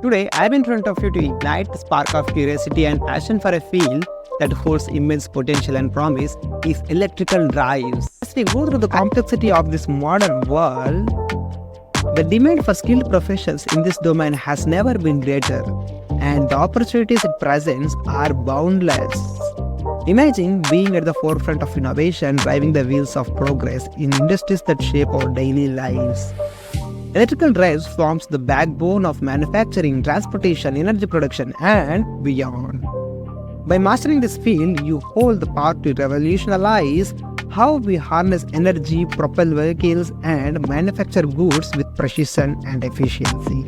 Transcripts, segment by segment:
Today, I am in front of you to ignite the spark of curiosity and passion for a field that holds immense potential and promise is electrical drives. As we go through the complexity of this modern world, the demand for skilled professionals in this domain has never been greater, and the opportunities it presents are boundless. Imagine being at the forefront of innovation, driving the wheels of progress in industries that shape our daily lives. Electrical drives forms the backbone of manufacturing, transportation, energy production, and beyond. By mastering this field, you hold the power to revolutionize how we harness energy, propel vehicles, and manufacture goods with precision and efficiency.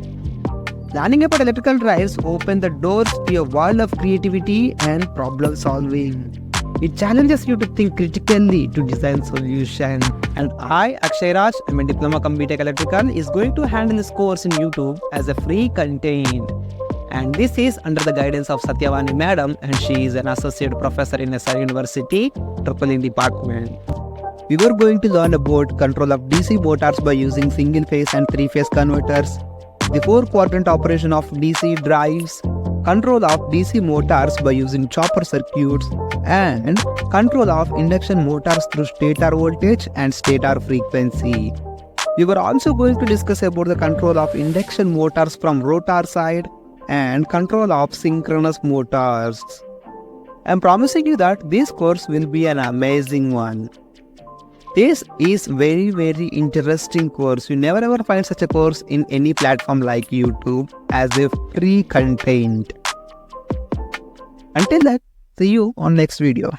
Learning about electrical drives opens the doors to a world of creativity and problem solving. It challenges you to think critically to design solutions. And I, Akshay Raj, I'm a Diploma cum BTech Electrical, is going to handle this course in YouTube as a free content. And this is under the guidance of Satyavani Madam, and she is an associate professor in SR University, Triple Department. We were going to learn about control of DC motors by using single phase and three phase converters, the 4-quadrant operation of DC drives, control of DC motors by using chopper circuits, and control of induction motors through stator voltage and stator frequency. We were also going to discuss about the control of induction motors from rotor side and control of synchronous motors. I'm promising you that this course will be an amazing one. This is very interesting course. You never ever find such a course in any platform like YouTube as a free content. Until that, see you on next video.